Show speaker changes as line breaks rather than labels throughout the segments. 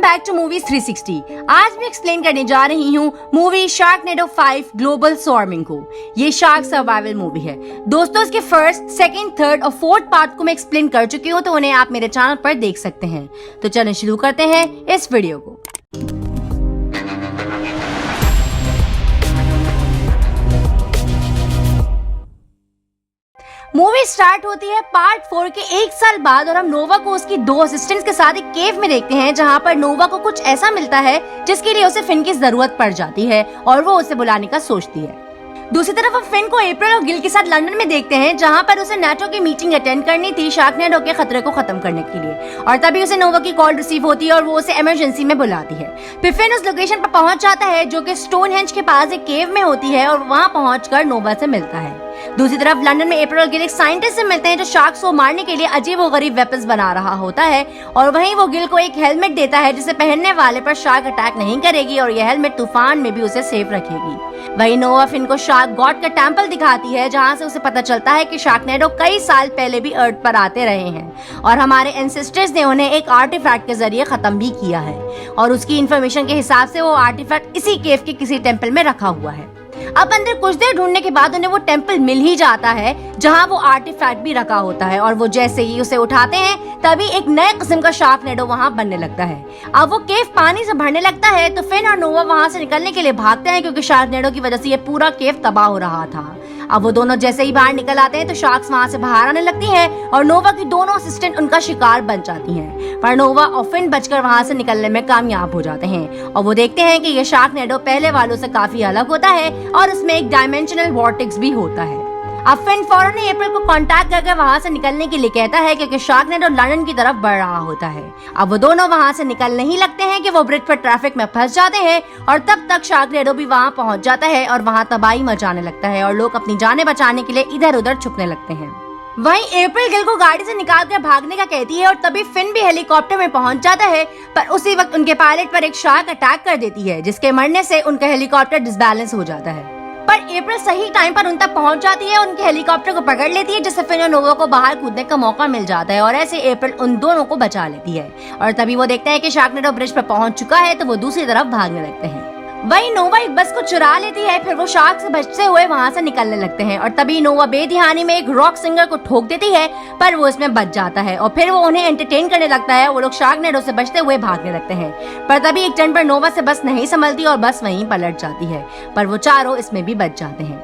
Back to movies 360। आज मैं explain करने जा रही हूँ मूवी शार्कनेडो 5 ग्लोबल स्वार्मिंग को। ये शार्क सर्वाइवल मूवी है दोस्तों। इसके फर्स्ट, सेकंड, थर्ड और फोर्थ पार्ट को मैं एक्सप्लेन कर चुकी हूँ, तो उन्हें आप मेरे चैनल पर देख सकते हैं। तो चलिए शुरू करते हैं इस वीडियो को। मूवी स्टार्ट होती है पार्ट 4 के 1 साल बाद और हम नोवा को उसकी 2 असिस्टेंट्स के साथ एक केव में देखते हैं, जहां पर नोवा को कुछ ऐसा मिलता है जिसके लिए उसे फिन की जरूरत पड़ जाती है और वो उसे बुलाने का सोचती है। दूसरी तरफ हम फिन को अप्रैल और गिल के साथ लंदन में देखते हैं, जहां पर उसे नेटो की मीटिंग अटेंड करनी थी शार्कनेडो के खतरे को खत्म करने के लिए, और तभी उसे नोवा की कॉल रिसीव होती है और वो उसे इमरजेंसी में बुलाती है। फिर फिन उस लोकेशन पर पहुंच जाता है जो कि स्टोनहेंज के पास एक केव में होती है और वहां पहुंचकर नोवा से मिलता है। दूसरी तरफ लंदन में अप्रैल और गिल एक साइंटिस्ट से मिलते हैं जो शार्क्स को मारने के लिए अजीब व गरीब वेपन्स बना रहा होता है, और वहीं वो गिल को एक हेलमेट देता है जिसे पहनने वाले पर शार्क अटैक नहीं करेगी और यह हेलमेट तूफान में भी उसे सेफ रखेगी। वहीं नोवा फिन को शार्क गॉड का टेंपल दिखाती है, जहां से उसे पता चलता है कि शार्कनेडो कई साल पहले भी अर्थ पर आते रहे हैं और हमारे एंसेस्टर्स ने उन्हें एक आर्टिफैक्ट के जरिए खत्म भी किया है, और उसकी इंफॉर्मेशन के हिसाब से वो आर्टिफैक्ट इसी केव के किसी टेंपल में रखा हुआ है। अब अंदर कुछ देर ढूंढने के बाद उन्हें वो टेंपल मिल ही जाता है जहां वो आर्टिफैक्ट भी रखा होता है, और वो जैसे ही उसे उठाते हैं तभी एक नए किस्म का शार्कनेडो वहां बनने लगता है। अब वो केव पानी से भरने लगता है तो फिन और नोवा वहां से निकलने के लिए भागते हैं, क्योंकि शार्कनेडो की वजह से ये पूरा केव तबाह हो रहा था। अब वो दोनों जैसे ही बाहर निकल आते हैं तो शार्क्स वहां से बाहर आने लगती हैं और नोवा की दोनों असिस्टेंट उनका शिकार बन जाती हैं, पर नोवा और फिन बचकर वहां से निकलने में कामयाब हो जाते हैं। और वो देखते हैं कि ये शार्कनेडो पहले वालों से काफी अलग होता है और उसमें एक डायमेंशनल वॉर्टेक्स भी होता है। अब फिन फौरन अप्रैल को कांटेक्ट करके वहां से निकलने के लिए कहता है, क्योंकि शार्कनेडो लंदन की तरफ बढ़ रहा होता है। अब वो दोनों वहां से निकल नहीं लगते हैं कि वो ब्रिज पर ट्रैफिक में फंस जाते हैं, और तब तक शार्कनेडो भी वहां पहुंच जाता है और वहां तबाही मचाने लगता है और लोग अपनी जानें बचाने के लिए इधर उधर छुपने लगते हैं। वहीं अप्रैल गिल को गाड़ी से निकाल कर भागने का कहती है और तभी फिन भी हेलीकॉप्टर में पहुंच जाता है, पर उसी वक्त उनके पायलट पर एक शार्क अटैक कर देती है, जिसके मरने से उनका हेलीकॉप्टर डिसबैलेंस हो जाता है। पर अप्रैल सही टाइम पर उन तक पहुंच जाती है और उनके हेलीकॉप्टर को पकड़ लेती है, जिससे फिन और नोवा को बाहर कूदने का मौका मिल जाता है, और ऐसे अप्रैल उन दोनों को बचा लेती है। और तभी वो देखते हैं कि शार्कनेडो ब्रिज पर पहुंच चुका है, तो वो दूसरी तरफ भागने लगते हैं। वहीं नोवा एक बस को चुरा लेती है, फिर वो शार्क से बचते हुए वहां से निकलने लगते हैं, और तभी नोवा बेध्यानी में एक रॉक सिंगर को ठोक देती है, पर वो इसमें बच जाता है और फिर वो उन्हें एंटरटेन करने लगता है। वो लोग शार्कनेडो से बचते हुए भागने लगते हैं, पर तभी एक टर्न पर नोवा से बस नहीं संभलती और बस वहीं पलट जाती है, पर वो चारों इसमें भी बच जाते हैं।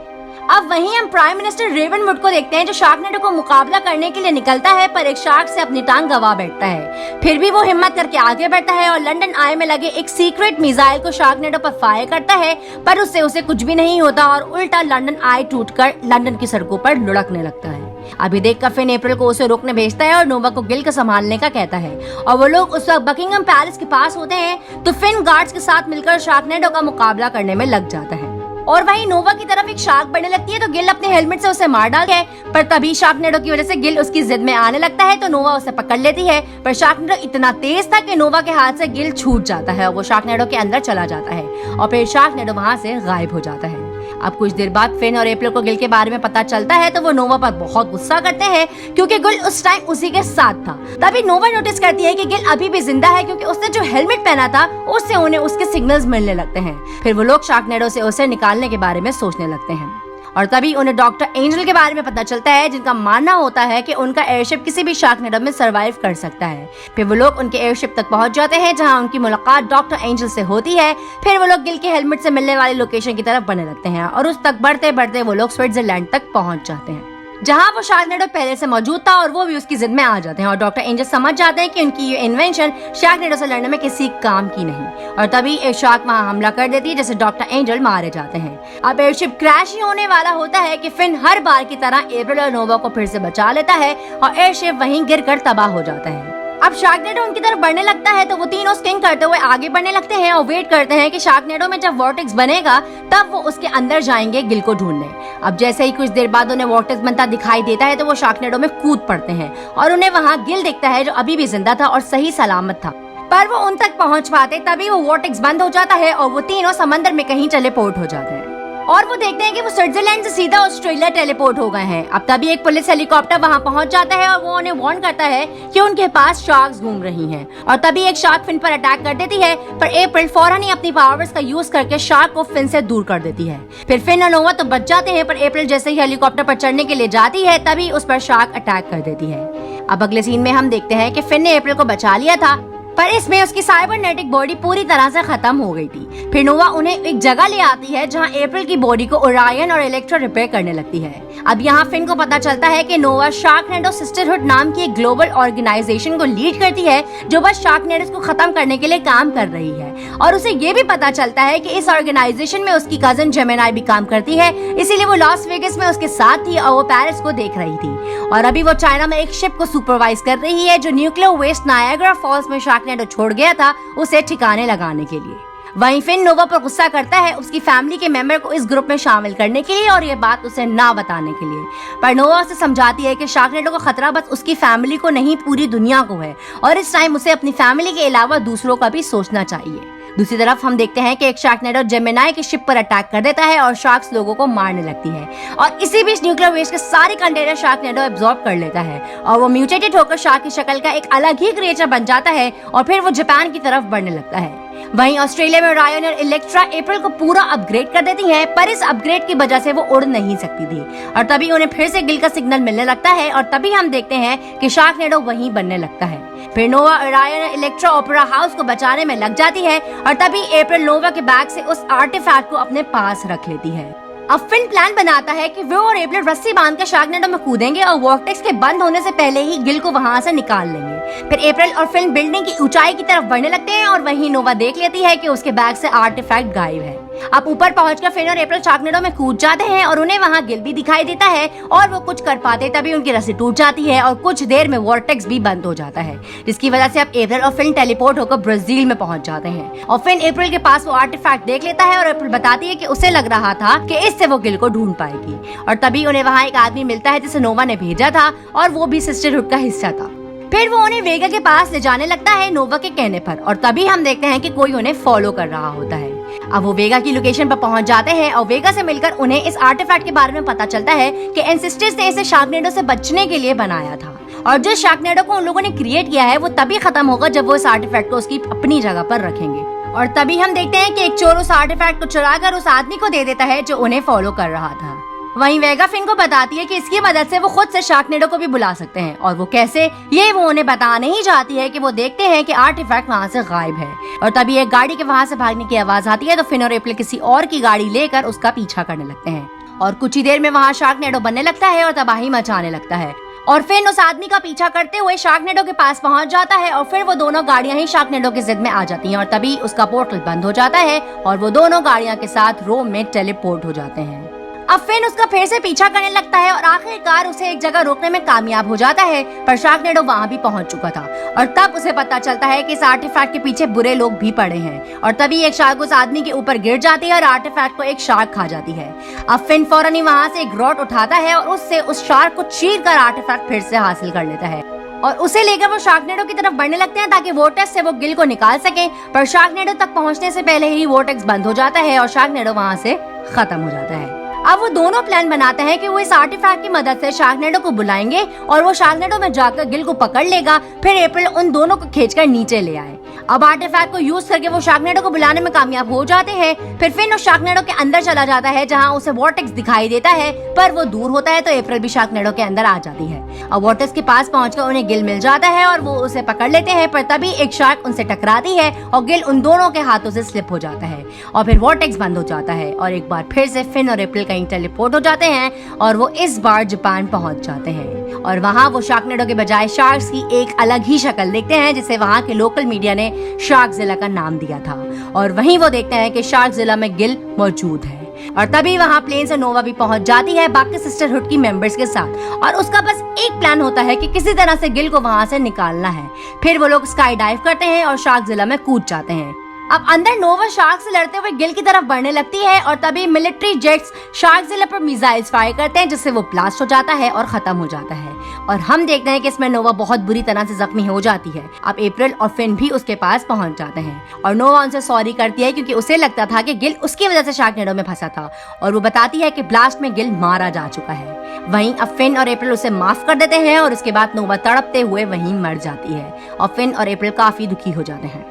अब वहीं हम प्राइम मिनिस्टर रेवनवुड को देखते हैं, जो शार्कनेडो को मुकाबला करने के लिए निकलता है, पर एक शार्क से अपनी टांग गवा बैठता है। फिर भी वो हिम्मत करके आगे बढ़ता है और लंदन आई में लगे एक सीक्रेट मिसाइल को शार्कनेडो पर फायर करता है, पर उससे उसे कुछ भी नहीं होता और उल्टा लंदन आई टूटकर लंदन की सड़कों पर लुढ़कने लगता है। अभी देखकर फिन अप्रैल को उसे रोकने भेजता है और नोवा को गिल को संभालने का कहता है, और वो लोग उस वक्त बकिंगम पैलेस के पास होते हैं, तो फिन गार्ड्स के साथ मिलकर शार्कनेडो का मुकाबला करने में लग जाता है। और वहीं नोवा की तरफ एक शार्क बढ़ने लगती है, तो गिल अपने हेलमेट से उसे मार डालता है, पर तभी शार्कनेडो की वजह से गिल उसकी जिद में आने लगता है, तो नोवा उसे पकड़ लेती है, पर शार्कनेडो इतना तेज था कि नोवा के हाथ से गिल छूट जाता है और वो शार्कनेडो के अंदर चला जाता है, और फिर शार्कनेडो वहां से गायब हो जाता है। अब कुछ देर बाद फिन और अप्रैल को गिल के बारे में पता चलता है, तो वो नोवा पर बहुत गुस्सा करते हैं, क्योंकि गिल उस टाइम उसी के साथ था। तभी नोवा नोटिस करती है कि गिल अभी भी जिंदा है, क्योंकि उसने जो हेलमेट पहना था उससे उन्हें उसके सिग्नल्स मिलने लगते हैं। फिर वो लोग शार्कनेडो से उसे निकालने के बारे में सोचने लगते हैं, और तभी उन्हें डॉक्टर एंजल के बारे में पता चलता है, जिनका मानना होता है कि उनका एयरशिप किसी भी शार्कनेडो में सरवाइव कर सकता है। फिर वो लोग उनके एयरशिप तक पहुंच जाते हैं, जहां उनकी मुलाकात डॉक्टर एंजल से होती है। फिर वो लोग गिल के हेलमेट से मिलने वाली लोकेशन की तरफ बढ़ने लगते हैं, और उस तक बढ़ते बढ़ते वो लोग स्विट्जरलैंड तक पहुंच जाते हैं, जहां वो शार्कनेडो पहले से मौजूद था, और वो भी उसकी जिद में आ जाते हैं, और डॉक्टर एंजल समझ जाते हैं कि उनकी ये इन्वेंशन शार्कनेडो से लड़ने में किसी काम की नहीं, और तभी एक शार्क वहां हमला कर देती है, जिससे डॉक्टर एंजल मारे जाते हैं। अब एयरशिप क्रैश ही होने वाला होता है कि फिन हर बार की तरह अप्रैल और नोवा को फिर से बचा लेता है, और एयरशिप वहीं गिरकर तबाह हो जाता है। अब शार्कनेडो उनकी तरफ बढ़ने लगता है, तो वो तीनों स्किंग करते हुए आगे बढ़ने लगते हैं और वेट करते हैं कि शार्कनेडो में जब वॉर्टेक्स बनेगा तब वो उसके अंदर जाएंगे गिल को ढूंढने। अब जैसे ही कुछ देर बाद उन्हें वॉर्टेक्स बनता दिखाई देता है, तो वो शार्कनेडो में कूद पड़ते हैं, और उन्हें वहाँ गिल दिखता है, जो अभी भी जिंदा था और सही सलामत था, पर वो उन तक पहुँच पाते तभी वो वॉर्टेक्स बंद हो जाता है और वो तीनों समंदर में कहीं टेलीपोर्ट हो जाते हैं। और वो देखते हैं कि वो स्विट्जरलैंड से सीधा ऑस्ट्रेलिया टेलीपोर्ट हो गए हैं। अब तभी एक पुलिस हेलीकॉप्टर वहां पहुंच जाता है और वो उन्हें वार्न करता है कि उनके पास शार्क्स घूम रही हैं। और तभी एक शार्क फिन पर अटैक कर देती है, पर अप्रैल फौरन ही अपनी पावर्स का यूज करके शार्क को फिन से दूर कर देती है। फिर फिन और नोवा तो बच जाते हैं, पर अप्रैल जैसे ही हेलीकॉप्टर पर चढ़ने के लिए जाती है तभी उस पर शार्क अटैक कर देती है। अब अगले सीन में हम देखते हैं कि फिन ने अप्रैल को बचा लिया था, पर इसमें उसकी साइबरनेटिक बॉडी पूरी तरह से खत्म हो गई थी। फिर नोवा उन्हें एक जगह ले आती है जहां अप्रैल की बॉडी को ओरायन और इलेक्ट्रा रिपेयर करने लगती है। अब यहाँ फिन को पता चलता है कि नोवा शार्कनेडो सिस्टरहुड नाम की एक ग्लोबल ऑर्गेनाइजेशन को लीड करती है जो बस शार्कनेडोस को खत्म करने के लिए काम कर रही है। और उसे ये भी पता चलता है कि इस ऑर्गेनाइजेशन में उसकी कजन जेमिनाई भी काम करती है, इसीलिए वो लॉस वेगस में उसके साथ थी और वो पेरिस को देख रही थी। और अभी वो चाइना में एक शिप को सुपरवाइज कर रही है जो न्यूक्लियर वेस्ट नायग्रा फॉल्स में शार्कनेडो छोड़ गया था उसे ठिकाने लगाने के लिए। वहीं फिन नोवा पर गुस्सा करता है उसकी फैमिली के मेंबर को इस ग्रुप में शामिल करने के लिए और ये बात उसे ना बताने के लिए, पर नोवा उसे समझाती है कि शार्कनेडो का खतरा बस उसकी फैमिली को नहीं पूरी दुनिया को है और इस टाइम उसे अपनी फैमिली के अलावा दूसरों का भी सोचना चाहिए। दूसरी तरफ हम देखते हैं कि एक शार्कनेडो जेमिनाई की शिप पर अटैक कर देता है और शार्क्स लोगों को मारने लगती है और इसी बीच न्यूक्लियर वेस्ट के सारे कंटेनर शार्कनेडो एब्जॉर्ब कर लेता है और वो म्यूटेटेड होकर शार्क की शक्ल का एक अलग ही क्रिएचर बन जाता है और फिर वो जापान की तरफ बढ़ने लगता है। वहीं ऑस्ट्रेलिया में रायन और इलेक्ट्रा अप्रैल को पूरा अपग्रेड कर देती हैं, पर इस अपग्रेड की वजह से वो उड़ नहीं सकती थी और तभी उन्हें फिर से गिल का सिग्नल मिलने लगता है और तभी हम देखते हैं कि शार्कनेडो वहीं बनने लगता है। फिर नोवा रायन और इलेक्ट्रा ओपेरा हाउस को बचाने में लग जाती है और तभी अप्रैल नोवा के बैग से उस आर्टिफैक्ट को अपने पास रख लेती है। अब फिन प्लान बनाता है कि वो और अप्रैल रस्सी बांधकर शार्कनेडो में कूदेंगे और वॉर्टेक्स के बंद होने से पहले ही गिल को वहां से निकाल लेंगे। फिर अप्रैल और फिन बिल्डिंग की ऊंचाई की तरफ बढ़ने लगते हैं और वहीं नोवा देख लेती है कि उसके बैग से आर्टिफैक्ट गायब है। अब ऊपर पहुंचकर फिन और अप्रैल शार्कनेडो में कूद जाते हैं और उन्हें वहां गिल भी दिखाई देता है और वो कुछ कर पाते तभी उनकी रस्सी टूट जाती है और कुछ देर में वॉर्टेक्स भी बंद हो जाता है, जिसकी वजह से अब अप्रैल और फिन टेलीपोर्ट होकर ब्राजील में पहुंच जाते हैं। और फिन अप्रैल के पास वो आर्टिफैक्ट देख लेता है और अप्रैल बताती है कि उसे लग रहा था कि इससे वो गिल को ढूंढ पाएगी और तभी उन्हें वहाँ एक आदमी मिलता है जिसे नोवा ने भेजा था और वो भी सिस्टरहुड का हिस्सा था। फिर वो उन्हें वेगा के पास ले जाने लगता है नोवा के कहने पर और तभी हम देखते हैं कि कोई उन्हें फॉलो कर रहा होता है। अब वो वेगा की लोकेशन पर पहुंच जाते हैं और वेगा से मिलकर उन्हें इस आर्टिफैक्ट के बारे में पता चलता है कि एंसेस्टर्स ने इसे शार्कनेडो से बचने के लिए बनाया था और जिस शार्कनेडो को उन लोगों ने क्रिएट किया है वो तभी खत्म होगा जब वो इस आर्टिफैक्ट को उसकी अपनी जगह पर रखेंगे। और तभी हम देखते हैं कि एक चोर उस आर्टिफैक्ट को चुराकर उस आदमी को दे देता है जो उन्हें फॉलो कर रहा था। वहीं वेगा फिन को बताती है कि इसकी मदद से वो खुद से शार्कनेडो को भी बुला सकते हैं और वो कैसे ये वो उन्हें बता नहीं चाहती है कि वो देखते हैं कि आर्टिफैक्ट वहाँ से गायब है। और तभी एक गाड़ी के वहाँ से भागने की आवाज आती है तो फिन और अप्रैल किसी और की गाड़ी लेकर उसका पीछा करने लगते हैं और कुछ ही देर में वहाँ शार्कनेडो बनने लगता है और तबाही मचाने लगता है और फिन उस आदमी का पीछा करते हुए शार्कनेडो के पास पहुंच जाता है और फिर वो दोनों गाड़ियां ही शार्कनेडो की जिद में आ जाती हैं और तभी उसका पोर्टल बंद हो जाता है और वो दोनों गाड़ियां के साथ रोम में टेलीपोर्ट हो जाते हैं। अब फिन उसका फिर से पीछा करने लगता है और आखिरकार उसे एक जगह रोकने में कामयाब हो जाता है, पर शार्कनेडो वहाँ भी पहुँच चुका था और तब उसे पता चलता है कि इस आर्टिफैक्ट के पीछे बुरे लोग भी पड़े हैं और तभी एक शार्क उस आदमी के ऊपर गिर जाती है और आर्टिफैक्ट को एक शार्क खा जाती है। अब फिन फौरन ही वहाँ से एक रॉड उठाता है और उससे उस शार्क को चीर कर आर्टिफैक्ट फिर से हासिल कर लेता है और उसे लेकर वो शार्कनेडो की तरफ बढ़ने लगते हैं ताकि वोर्टेक्स से वो गिल को निकाल सके, पर शार्कनेडो तक पहुँचने से पहले ही वोर्टेक्स बंद हो जाता है और शार्कनेडो वहाँ से खत्म हो जाता है। अब वो दोनों प्लान बनाते हैं कि वो इस आर्टिफैक्ट की मदद से शार्कनेडो को बुलाएंगे और वो शार्कनेडो में जाकर गिल को पकड़ लेगा, फिर अप्रैल उन दोनों को खींचकर नीचे ले आए। अब आर्टिफैक्ट को यूज करके वो शार्कनेडो को बुलाने में कामयाब हो जाते हैं। फिर फिन उस शार्कनेडो के अंदर चला जाता है जहां उसे वॉर्टेक्स दिखाई देता है, पर वो दूर होता है तो अप्रैल भी शार्कनेडो के अंदर आ जाती है। अब वॉर्टेक्स के पास पहुंचकर उन्हें गिल मिल जाता है और वो उसे पकड़ लेते हैं, पर तभी एक शार्क उनसे टकराती है और गिल उन दोनों के हाथों से स्लिप हो जाता है और फिर वॉर्टेक्स बंद हो जाता है और एक बार फिर से फिन और अप्रैल कहीं टेलीपोर्ट हो जाते हैं और वो इस बार जापान पहुंच जाते हैं और वहां वो शार्कनेडो के बजाय शार्क्स की एक अलग ही शक्ल देखते हैं जिसे वहां के लोकल मीडिया ने शार्कजिला का नाम दिया था और वहीं वो देखते हैं कि शार्कजिला में गिल मौजूद है और तभी वहां प्लेन से नोवा भी पहुंच जाती है बाकी सिस्टरहुड की मेंबर्स के साथ और उसका बस एक प्लान होता है कि किसी तरह से गिल को वहां से निकालना है। फिर वो लोग स्काई डाइव करते हैं और शार्कजिला में कूद जाते हैं। अब अंदर नोवा शार्क से लड़ते हुए गिल की तरफ बढ़ने लगती है और तभी मिलिट्री जेट्स शार्कजिला पर मिसाइल्स फायर करते हैं, जिससे वो ब्लास्ट हो जाता है और खत्म हो जाता है। और हम देखते हैं कि इसमें नोवा बहुत बुरी तरह से जख्मी हो जाती है। अब अप्रैल और फिन भी उसके पास पहुंच जाते हैं और नोवा उनसे सॉरी करती है क्योंकि उसे लगता था कि गिल उसकी वजह से शार्कनेडो में फंसा था, और वो बताती है कि ब्लास्ट में गिल मारा जा चुका है। वहीं अब फिन और अप्रैल उसे माफ कर देते हैं और उसके बाद नोवा तड़पते हुए वहीं मर जाती है और फिन और अप्रैल काफी दुखी हो जाते हैं।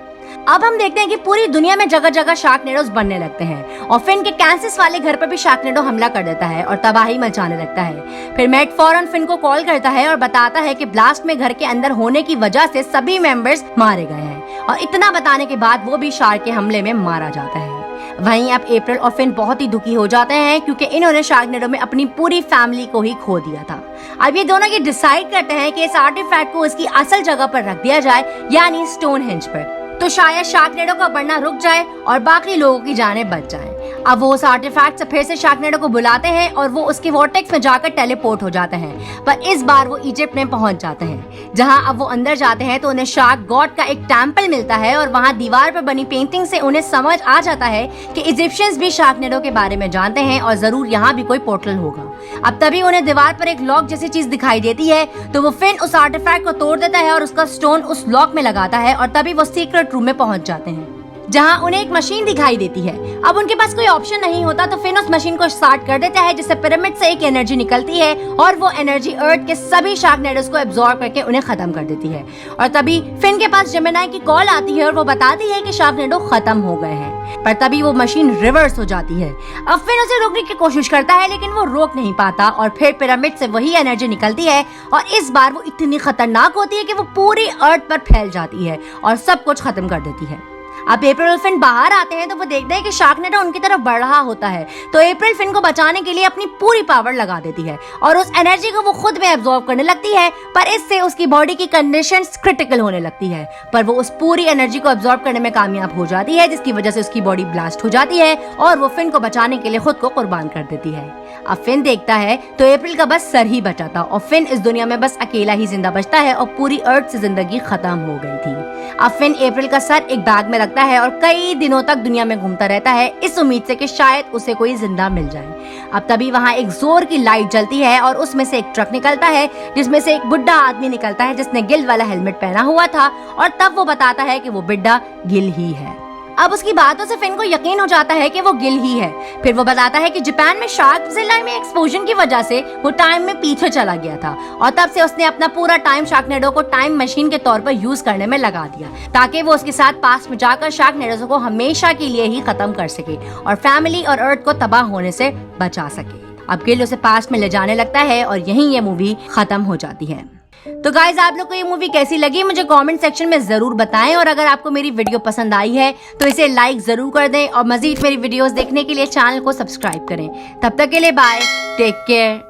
अब हम देखते हैं कि पूरी दुनिया में जगह जगह शार्कनेडोज बनने लगते हैं और फिन के कैंसस वाले घर पर भी शार्कनेडो हमला कर देता है और तबाही मचाने लगता है। फिर मैट फौरन फिन को कॉल करता है और बताता है कि ब्लास्ट में घर के अंदर होने की वजह से सभी मेंबर्स मारे गए हैं, और इतना बताने के बाद वो भी शार्क के हमले में मारा जाता है। वहीं अब अप्रैल और फिन बहुत ही दुखी हो जाते हैं क्योंकि इन्होंने शार्कनेडो में अपनी पूरी फैमिली को ही खो दिया था। अब ये दोनों ये डिसाइड करते हैं कि इस आर्टिफैक्ट को इसकी असल जगह पर रख दिया जाए, यानी स्टोनहेंज पर, तो शायद शार्कनेडो का बढ़ना रुक जाए और बाकी लोगों की जानें बच जाएं। अब वो उस आर्टिफैक्ट से फिर से शार्कनेडो को बुलाते हैं और वो उसके वॉर्टेक्स में जाकर टेलीपोर्ट हो जाते हैं, पर इस बार वो इजिप्ट में पहुंच जाते हैं। जहां अब वो अंदर जाते हैं तो उन्हें शार्क गॉड का एक टेम्पल मिलता है और वहां दीवार पर बनी पेंटिंग से उन्हें समझ आ जाता है कि इजिप्शियंस भी शार्कनेडो के बारे में जानते हैं और जरूर यहाँ भी कोई पोर्टल होगा। अब तभी उन्हें दीवार पर एक लॉक जैसी चीज दिखाई देती है, तो वो फिन उस आर्टिफैक्ट को तोड़ देता है और उसका स्टोन उस लॉक में लगाता है और तभी वो सीक्रेट रूम में पहुंच जाते हैं जहां उन्हें एक मशीन दिखाई देती है। अब उनके पास कोई ऑप्शन नहीं होता तो फिन उस मशीन को स्टार्ट कर देता है, जिससे पिरामिड से एक एनर्जी निकलती है और वो एनर्जी अर्थ के सभी शार्कनेडोज को एब्जॉर्ब करके उन्हें खत्म कर देती है। और तभी फिन के पास जेमिनी की कॉल आती है और वो बताती है कि शार्कनेडो खत्म हो गए हैं, पर तभी वो मशीन रिवर्स हो जाती है। अब फिन उसे रोकने की कोशिश करता है लेकिन वो रोक नहीं पाता और फिर पिरामिड से वही एनर्जी निकलती है और इस बार वो इतनी खतरनाक होती है कि वो पूरी अर्थ पर फैल जाती है और सब कुछ खत्म कर देती है। अब अप्रैल और फिन बाहर आते हैं तो वो देखते हैं कि शार्कनेडो उनकी तरफ बढ़ रहा होता है, तो अप्रैल फिन को बचाने के लिए अपनी पूरी पावर लगा देती है और उस एनर्जी को वो खुद में एब्जॉर्ब करने लगती है, पर इससे उसकी बॉडी की कंडीशंस क्रिटिकल होने लगती है। पर वो उस पूरी एनर्जी को एब्जॉर्ब करने में कामयाब हो जाती है, जिसकी वजह से उसकी बॉडी ब्लास्ट हो जाती है और वो फिन को बचाने के लिए खुद को कुर्बान कर देती है। अब फिन देखता है तो अप्रैल का बस सर ही बचा था और फिन इस दुनिया में बस अकेला ही जिंदा बचता है और पूरी अर्थ से जिंदगी खत्म हो गई थी। अब फिन अप्रैल का सर एक बैग में रखता है और कई दिनों तक दुनिया में घूमता रहता है इस उम्मीद से कि शायद उसे कोई जिंदा मिल जाए। अब तभी वहाँ एक जोर की लाइट जलती है और उसमें से एक ट्रक निकलता है जिसमें से एक बुढ़ा आदमी निकलता है जिसने गिल वाला हेलमेट पहना हुआ था, और तब वो बताता है कि वो बुढ़ा गिल ही है। अब उसकी बातों से फिन को यकीन हो जाता है कि वो गिल ही है। फिर वो बताता है कि जापान में शार्कजिला में एक्सप्लोजन की वजह से वो टाइम में पीछे चला गया था और तब से उसने अपना पूरा टाइम शार्कनेडो को टाइम मशीन के तौर पर यूज करने में लगा दिया ताकि वो उसके साथ पास्ट में जाकर शार्कनेडो को हमेशा के लिए ही खत्म कर सके और फैमिली और अर्थ को तबाह होने से बचा सके। अब गिल उसे पास्ट में ले जाने लगता है और यहीं ये मूवी खत्म हो जाती है। तो गाइज, आप लोग को ये मूवी कैसी लगी मुझे कमेंट सेक्शन में जरूर बताएं, और अगर आपको मेरी वीडियो पसंद आई है तो इसे लाइक जरूर कर दें और मजीद मेरी वीडियोस देखने के लिए चैनल को सब्सक्राइब करें। तब तक के लिए बाय, टेक केयर।